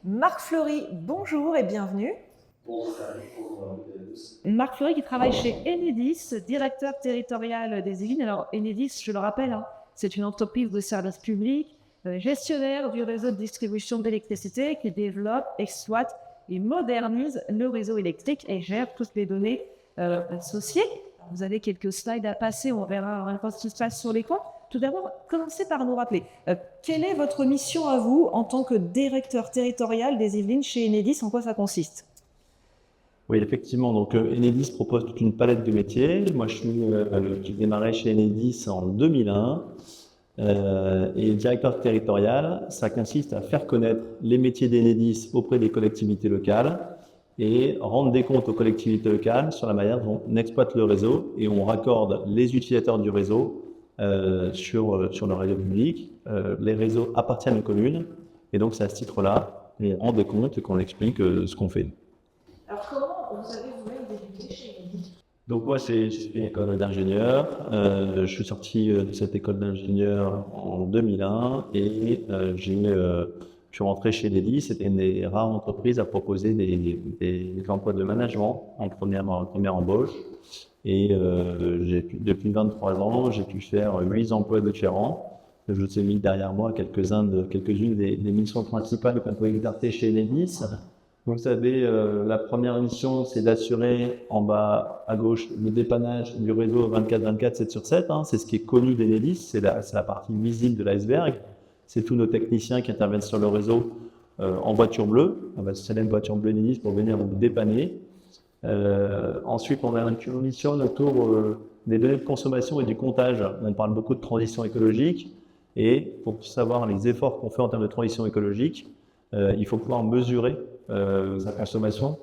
Marc Fleury, bonjour et bienvenue. Marc Fleury qui travaille chez Enedis, directeur territorial des Yvelines. Alors Enedis, je le rappelle, c'est une entreprise de service public, gestionnaire du réseau de distribution d'électricité qui développe, exploite et modernise le réseau électrique et gère toutes les données associées. Vous avez quelques slides à passer, on verra un peu ce qui se passe sur l'écran. Tout d'abord, commencez par nous rappeler, quelle est votre mission à vous en tant que directeur territorial des Yvelines chez Enedis, en quoi ça consiste? Oui, effectivement. Donc, Enedis propose toute une palette de métiers. Moi, j'ai démarré chez Enedis en 2001. Et directeur territorial, ça consiste à faire connaître les métiers d'Enedis auprès des collectivités locales et rendre des comptes aux collectivités locales sur la manière dont on exploite le réseau et on raccorde les utilisateurs du réseau sur le réseau public. Les réseaux appartiennent aux communes et donc c'est à ce titre-là qu'on rend des comptes et qu'on explique ce qu'on fait. Alors comment vous avez vous-même débuté chez Enedis? Donc moi, j'ai fait une école d'ingénieur. Je suis sorti de cette école d'ingénieur en 2001 et je suis rentré chez Enedis. C'était une des rares entreprises à proposer des emplois de management en première embauche. Et depuis 23 ans, j'ai pu faire 8 emplois différents. Je vous ai mis derrière moi quelques-unes des missions principales qu'on peut exercer chez Enedis. Vous savez, la première mission, c'est d'assurer en bas à gauche le dépannage du réseau 24/24, 7 sur 7. C'est ce qui est connu d'Enedis, c'est la partie visible de l'iceberg. C'est tous nos techniciens qui interviennent sur le réseau en voiture bleue. On va installer une voiture bleue Enedis pour venir vous dépanner. Ensuite, on a une mission autour des données de consommation et du comptage. On parle beaucoup de transition écologique. Et pour savoir les efforts qu'on fait en termes de transition écologique, il faut pouvoir mesurer sa consommation.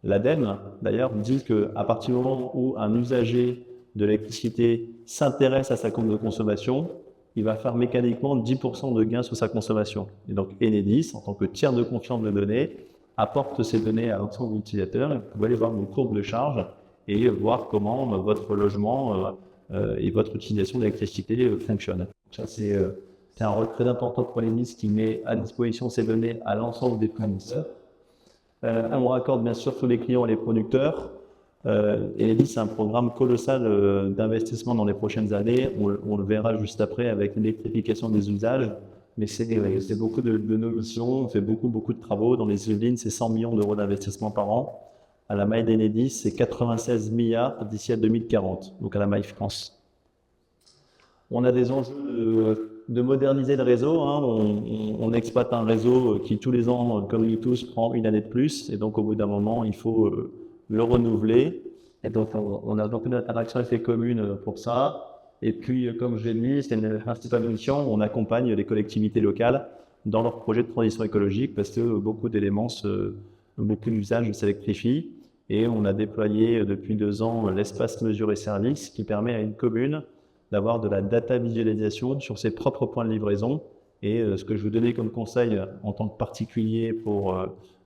L'ADEME, d'ailleurs, dit qu'à partir du moment où un usager de l'électricité s'intéresse à sa courbe de consommation, il va faire mécaniquement 10% de gain sur sa consommation. Et donc Enedis, en tant que tiers de confiance de données, apporte ces données à l'ensemble des utilisateurs. Vous pouvez aller voir vos courbes de charge et voir comment votre logement et votre utilisation d'électricité fonctionne. Ça, c'est un rôle très important pour Enedis qui met à disposition ces données à l'ensemble des fournisseurs. On raccorde bien sûr tous les clients et les producteurs. Enedis, c'est un programme colossal d'investissement dans les prochaines années. On le verra juste après avec l'électrification des usages. Mais c'est beaucoup de nos missions. On fait beaucoup de travaux. Dans les Yvelines, c'est 100 millions d'euros d'investissement par an. À la maille d'Enedis, c'est 96 milliards d'ici à 2040, donc à la maille France. On a des enjeux de moderniser le réseau. On exploite un réseau qui, tous les ans, comme nous tous, prend une année de plus. Et donc, au bout d'un moment, il faut le renouveler. Et donc, on a beaucoup d'interactions avec les communes pour ça. Et puis, comme je l'ai dit, c'est une principale mission. On accompagne les collectivités locales dans leurs projets de transition écologique parce que beaucoup d'usages s'électrifient. Et on a déployé depuis 2 ans l'espace mesure et service qui permet à une commune d'avoir de la data visualisation sur ses propres points de livraison. Et ce que je vous donnais comme conseil en tant que particulier pour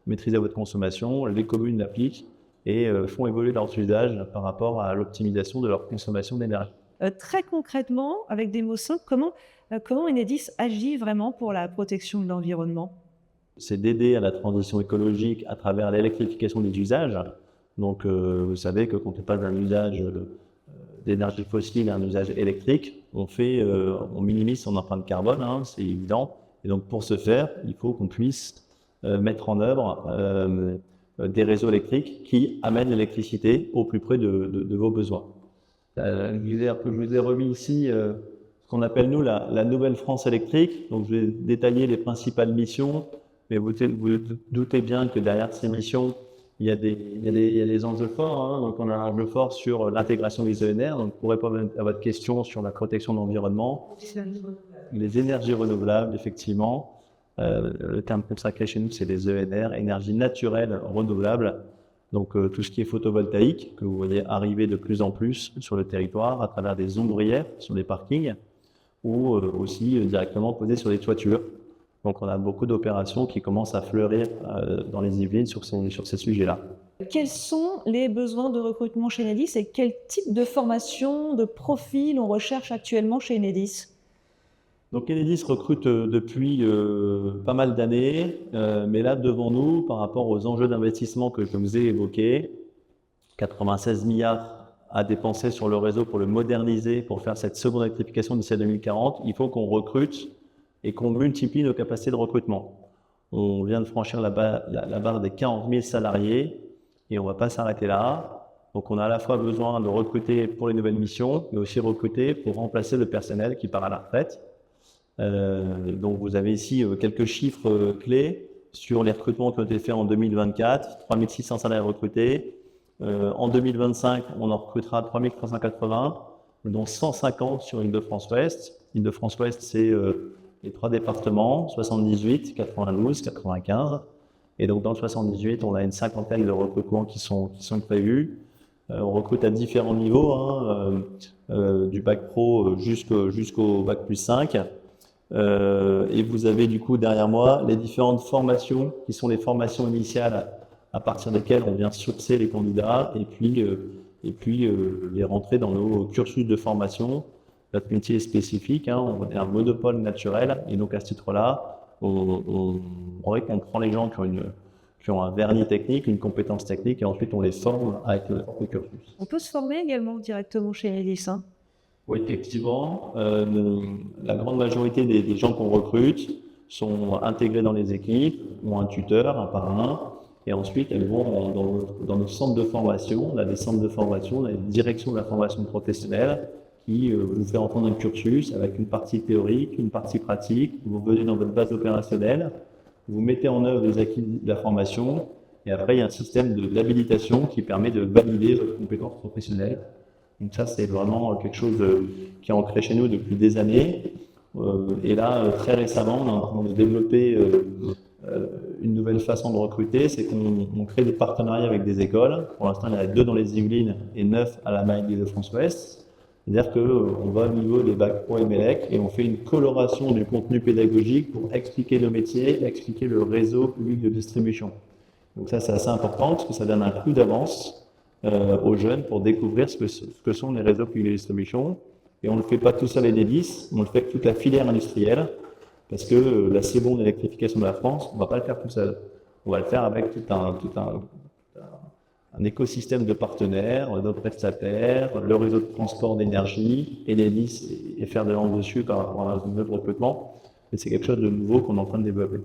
maîtriser votre consommation, les communes l'appliquent et font évoluer leurs usages par rapport à l'optimisation de leur consommation d'énergie. Très concrètement, avec des mots simples, comment Enedis agit vraiment pour la protection de l'environnement? C'est d'aider à la transition écologique à travers l'électrification des usages. Donc, vous savez que quand on passe d'un usage d'énergie fossile à un usage électrique, on minimise son empreinte carbone, c'est évident. Et donc, pour ce faire, il faut qu'on puisse mettre en œuvre des réseaux électriques qui amènent l'électricité au plus près de vos besoins. Je vous ai remis ici ce qu'on appelle, nous, la nouvelle France électrique. Donc, je vais détailler les principales missions, mais vous doutez bien que derrière ces missions, il y a des enjeux forts. Donc, on a un enjeu fort sur l'intégration des ENR. Donc, pour répondre à votre question sur la protection de l'environnement, les énergies renouvelables, effectivement. Le terme consacré chez nous, c'est les ENR, énergie naturelle renouvelable. Donc, tout ce qui est photovoltaïque, que vous voyez arriver de plus en plus sur le territoire à travers des ombrières sur des parkings ou aussi directement posées sur des toitures. Donc, on a beaucoup d'opérations qui commencent à fleurir dans les Yvelines sur ces sujets-là. Quels sont les besoins de recrutement chez Enedis et quel type de formation, de profil on recherche actuellement chez Enedis? Donc Enedis recrute depuis pas mal d'années, mais là devant nous, par rapport aux enjeux d'investissement que je vous ai évoqués, 96 milliards à dépenser sur le réseau pour le moderniser, pour faire cette seconde électrification d'ici à 2040, il faut qu'on recrute et qu'on multiplie nos capacités de recrutement. On vient de franchir la barre des 40 000 salariés et on ne va pas s'arrêter là. Donc on a à la fois besoin de recruter pour les nouvelles missions, mais aussi recruter pour remplacer le personnel qui part à la retraite. Donc vous avez ici quelques chiffres clés sur les recrutements qui ont été faits en 2024, 3 600 salariés recrutés. En 2025, on en recrutera 3 380, dont 150 sur Île-de-France-Ouest. Île-de-France-Ouest, c'est les 3 départements, 78, 92, 95. Et donc dans le 78, on a une cinquantaine de recrutements qui sont prévus. On recrute à différents niveaux, du bac pro jusqu'au bac plus 5. Et vous avez du coup derrière moi les différentes formations qui sont les formations initiales à partir desquelles on vient sourcer les candidats et puis les rentrer dans nos cursus de formation. Notre métier est spécifique, on est un monopole naturel et donc à ce titre-là, on prend les gens qui ont un vernis technique, une compétence technique et ensuite on les forme avec le cursus. On peut se former également directement chez Enedis, hein? Oui, effectivement, la grande majorité des gens qu'on recrute sont intégrés dans les équipes, ont un tuteur, un parrain, et ensuite elles vont dans nos centres de formation. On a des centres de formation, on a une direction de la formation professionnelle qui vous fait entendre un cursus avec une partie théorique, une partie pratique. Vous venez dans votre base opérationnelle, vous mettez en œuvre les acquis de la formation, et après il y a un système d'habilitation qui permet de valider votre compétence professionnelle. Donc ça, c'est vraiment quelque chose qui est ancré chez nous depuis des années. Et là, très récemment, on est en train de développer une nouvelle façon de recruter, c'est qu'on crée des partenariats avec des écoles. Pour l'instant, il y en a 2 dans les Yvelines et 9 à la Maille d'Île-de-France-Ouest. C'est-à-dire qu'on va au niveau des bacs pro et MELEC et on fait une coloration du contenu pédagogique pour expliquer le métier, expliquer le réseau public de distribution. Donc ça, c'est assez important parce que ça donne un coup d'avance aux jeunes pour découvrir ce que sont les réseaux publics de distribution. Et on ne le fait pas tout seul à Enedis, on le fait avec toute la filière industrielle, parce que la seconde électrification de la France, on ne va pas le faire tout seul. On va le faire avec tout un écosystème de partenaires, de prestataires, le réseau de transport d'énergie, Enedis et faire de l'angle dessus par rapport à un nouveau recrutement. Mais c'est quelque chose de nouveau qu'on est en train de développer.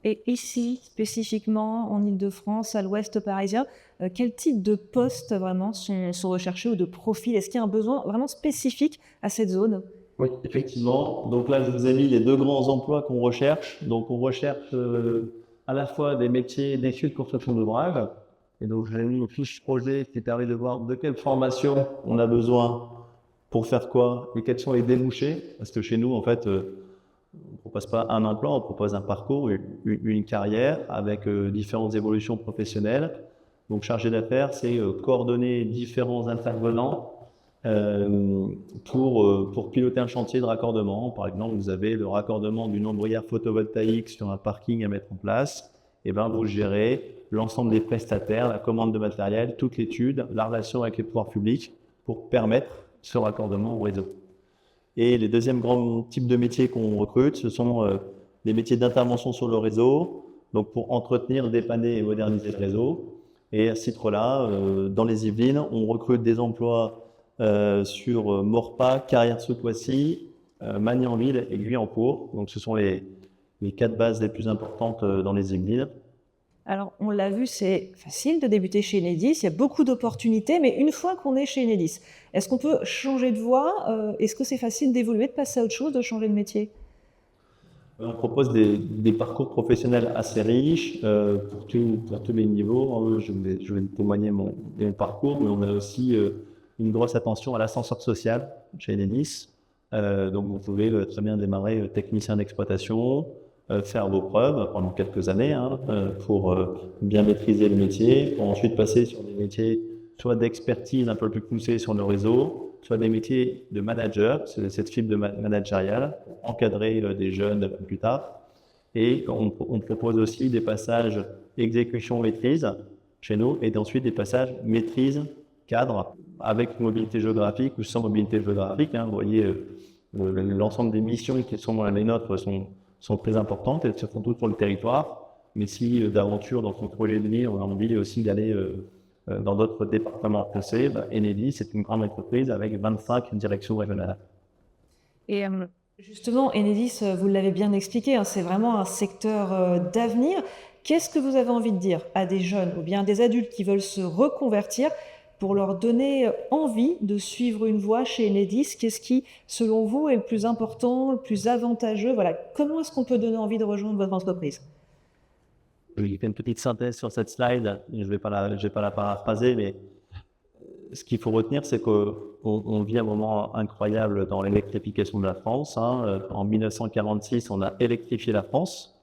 Et ici, spécifiquement en Île-de-France, à l'ouest parisien, quel type de postes vraiment sont recherchés ou de profils? Est-ce qu'il y a un besoin vraiment spécifique à cette zone? Oui, effectivement. Donc là, je vous ai mis les 2 grands emplois qu'on recherche. Donc on recherche à la fois des métiers d'études de construction d'ouvrages. Et donc j'ai mis une fiche projet qui permet de voir de quelle formation on a besoin pour faire quoi et quels sont les débouchés. Parce que chez nous, en fait, on ne propose pas un emploi, on propose un parcours, une carrière avec différentes évolutions professionnelles. Donc chargé d'affaires, c'est coordonner différents intervenants pour piloter un chantier de raccordement. Par exemple, vous avez le raccordement d'une ombrière photovoltaïque sur un parking à mettre en place. Et bien, vous gérez l'ensemble des prestataires, la commande de matériel, toute l'étude, la relation avec les pouvoirs publics pour permettre ce raccordement au réseau. Et les deuxièmes grands types de métiers qu'on recrute, ce sont les métiers d'intervention sur le réseau, donc pour entretenir, dépanner et moderniser le réseau. Et à ce titre-là, dans les Yvelines, on recrute des emplois sur Maurepas, Carrière-sous-Poissy, Magnanville et Guyancourt. Donc ce sont les 4 bases les plus importantes dans les Yvelines. Alors, on l'a vu, c'est facile de débuter chez Enedis, il y a beaucoup d'opportunités, mais une fois qu'on est chez Enedis, est-ce qu'on peut changer de voie? Est-ce que c'est facile d'évoluer, de passer à autre chose, de changer de métier? On propose des parcours professionnels assez riches pour tous les niveaux. Je vais témoigner de mon parcours, mais on a aussi une grosse attention à l'ascenseur social chez Enedis. Donc vous pouvez très bien démarrer technicien d'exploitation, faire vos preuves pendant quelques années pour bien maîtriser le métier, pour ensuite passer sur des métiers soit d'expertise un peu plus poussée sur le réseau, soit des métiers de manager, c'est cette fibre de managériale, encadrer des jeunes plus tard. Et on propose aussi des passages exécution-maîtrise chez nous, et ensuite des passages maîtrise-cadre, avec mobilité géographique ou sans mobilité géographique. Vous voyez l'ensemble des missions qui sont les nôtres sont très importantes, elles se font toutes sur le territoire. Mais si d'aventure, dans son projet de vie, on a envie aussi d'aller dans d'autres départements français, Enedis, c'est une grande entreprise avec 25 directions régionales. Et justement, Enedis, vous l'avez bien expliqué, hein, c'est vraiment un secteur d'avenir. Qu'est-ce que vous avez envie de dire à des jeunes ou bien des adultes qui veulent se reconvertir pour leur donner envie de suivre une voie chez Enedis? Qu'est-ce qui, selon vous, est le plus important, le plus avantageux? Voilà, comment est-ce qu'on peut donner envie de rejoindre votre entreprise? Je vais faire une petite synthèse sur cette slide, je vais pas la paraphraser, mais ce qu'il faut retenir, c'est qu'on vit un moment incroyable dans l'électrification de la France. En 1946, on a électrifié la France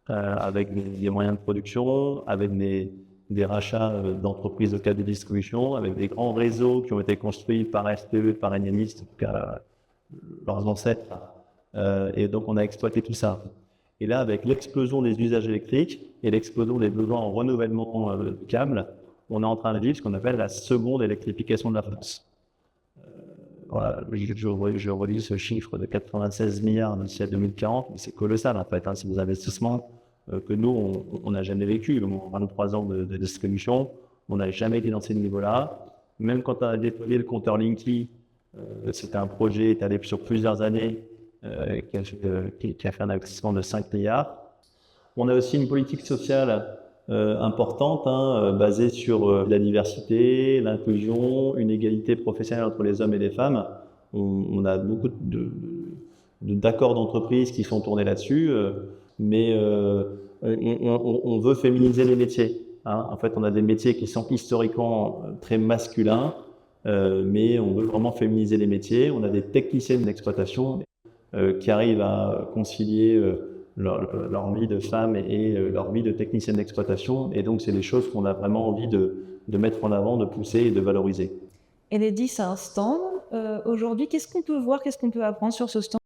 avec des moyens de production, avec des rachats d'entreprises locales de distribution, avec des grands réseaux qui ont été construits par SPE, par Enedis, en tout cas leurs ancêtres. Et donc on a exploité tout ça. Et là, avec l'explosion des usages électriques et l'explosion des besoins en renouvellement de câbles, on est en train de vivre ce qu'on appelle la seconde électrification de la France. Voilà, je relis ce chiffre de 96 milliards d'ici à 2040, mais c'est colossal en fait. C'est des investissements que nous, on n'a jamais vécu. En 23 ans de distribution, on n'a jamais été dans ces niveaux-là. Même quand on a déployé le compteur Linky, c'était un projet étalé sur plusieurs années qui a fait un investissement de 5 milliards. On a aussi une politique sociale importante, basée sur la diversité, l'inclusion, une égalité professionnelle entre les hommes et les femmes. On a beaucoup d'accords d'entreprise qui sont tournés là-dessus, mais on veut féminiser les métiers. En fait, on a des métiers qui sont historiquement très masculins, mais on veut vraiment féminiser les métiers. On a des techniciennes d'exploitation qui arrivent à concilier leur vie de femme et leur vie de technicienne d'exploitation. Et donc, c'est des choses qu'on a vraiment envie de mettre en avant, de pousser et de valoriser. Enedis a un stand. Aujourd'hui, qu'est-ce qu'on peut voir, qu'est-ce qu'on peut apprendre sur ce stand?